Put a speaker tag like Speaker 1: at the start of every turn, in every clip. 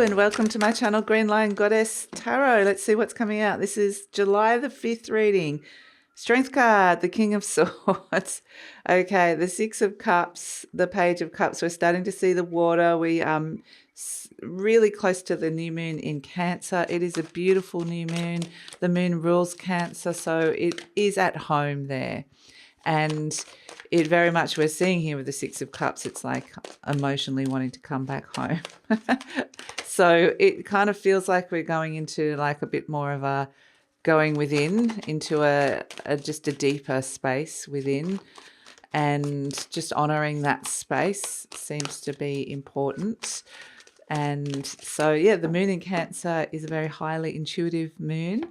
Speaker 1: and welcome to my channel, GreenLion Goddess Tarot. Let's see what's coming out. This is July the 5th reading. Strength card, the King of Swords. Okay, the Six of Cups, the Page of Cups. We're starting to see the water. We really close to the new moon in Cancer. It is a beautiful new moon. The moon rules Cancer, so it is at home there. And it very much, we're seeing here with the Six of Cups, it's like emotionally wanting to come back home. So it kind of feels like we're going into like a bit more of a going within, into just a deeper space within, and just honoring that space seems to be important. And so, yeah, the moon in Cancer is a very highly intuitive moon.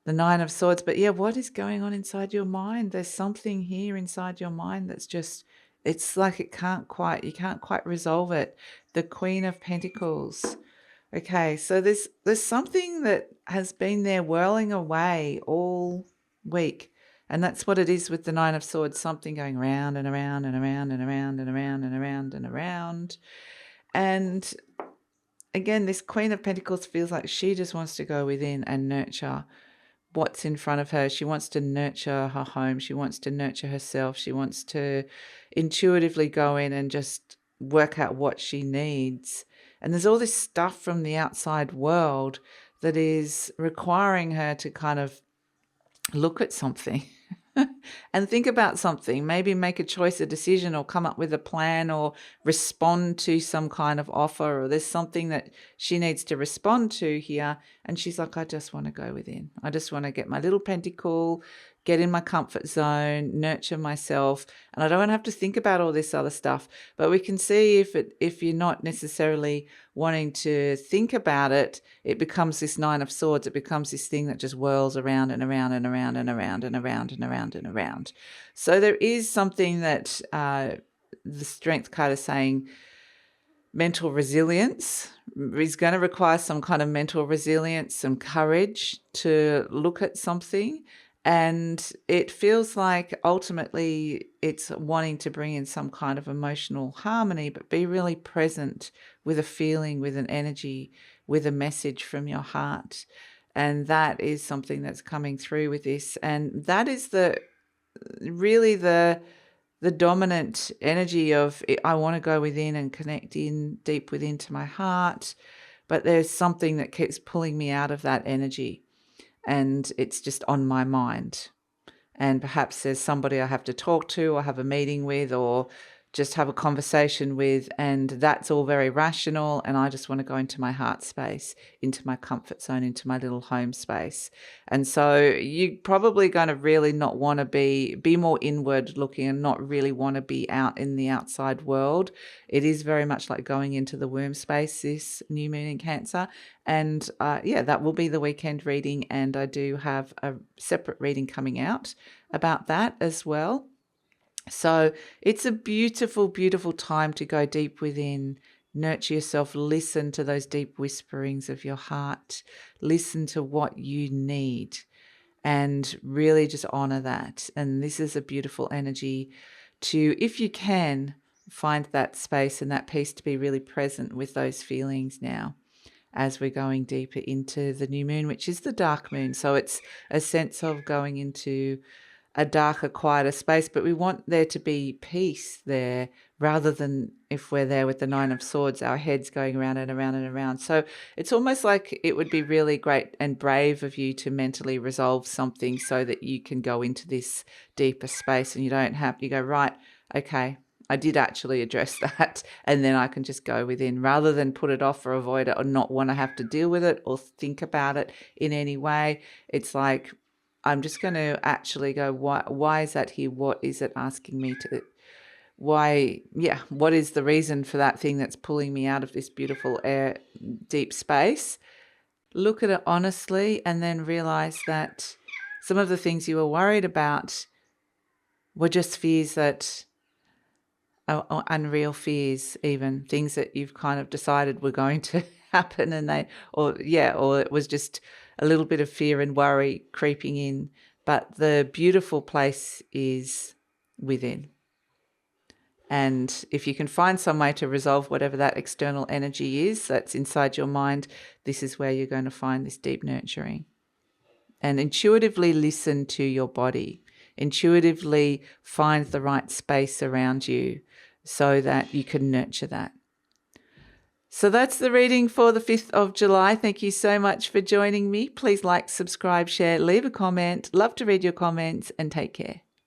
Speaker 1: The Nine of Swords. But yeah, what is going on inside your mind? There's something here inside your mind that's just, it's like you can't quite resolve it. The Queen of Pentacles. Okay, so there's something that has been there whirling away all week. And that's what it is with the Nine of Swords, something going round and around and around and around and around and around and around. And again, this Queen of Pentacles feels like she just wants to go within and nurture what's in front of her. She wants to nurture her home. She wants to nurture herself. She wants to intuitively go in and just work out what she needs. And there's all this stuff from the outside world that is requiring her to kind of look at something and think about something, maybe make a choice, a decision, or come up with a plan, or respond to some kind of offer, or there's something that she needs to respond to here. And she's like, I just want to go within. I just want to get my little pentacle, get in my comfort zone, nurture myself. And I don't want to have to think about all this other stuff. But we can see if you're not necessarily wanting to think about it, it becomes this Nine of Swords. It becomes this thing that just whirls around and around and around and around and around and around and around. So there is something that the Strength card is saying, mental resilience is going to require some kind of mental resilience, some courage to look at something. And it feels like ultimately it's wanting to bring in some kind of emotional harmony, but be really present with a feeling, with an energy, with a message from your heart. And that is something that's coming through with this. And that is really the dominant energy of, I want to go within and connect in deep within to my heart. But there's something that keeps pulling me out of that energy. And it's just on my mind. And perhaps there's somebody I have to talk to or have a meeting with or just have a conversation with, and that's all very rational, and I just want to go into my heart space, into my comfort zone, into my little home space. And so you're probably going to really not want to be more inward looking and not really want to be out in the outside world. It is very much like going into the womb space, this new moon in Cancer. And yeah, that will be the weekend reading, and I do have a separate reading coming out about that as well. So it's a beautiful, beautiful time to go deep within, nurture yourself, listen to those deep whisperings of your heart, listen to what you need, and really just honor that. And this is a beautiful energy to, if you can, find that space and that peace to be really present with those feelings now as we're going deeper into the new moon, which is the dark moon. So it's a sense of going into a darker, quieter space, but we want there to be peace there rather than, if we're there with the Nine of Swords, our heads going around and around and around. So it's almost like it would be really great and brave of you to mentally resolve something so that you can go into this deeper space and you don't have, you go, right, okay, I did actually address that, and then I can just go within rather than put it off or avoid it or not want to have to deal with it or think about it in any way. It's like, I'm just going to actually go, why is that here? What is it asking me to, why, yeah, what is the reason for that thing that's pulling me out of this beautiful deep space? Look at it honestly and then realize that some of the things you were worried about were just fears that are unreal fears, even things that you've kind of decided were going to happen, and or it was just a little bit of fear and worry creeping in. But the beautiful place is within. And if you can find some way to resolve whatever that external energy is that's inside your mind, this is where you're going to find this deep nurturing. And intuitively listen to your body. Intuitively find the right space around you so that you can nurture that. So that's the reading for the 5th of July. Thank you so much for joining me. Please like, subscribe, share, leave a comment. Love to read your comments, and take care.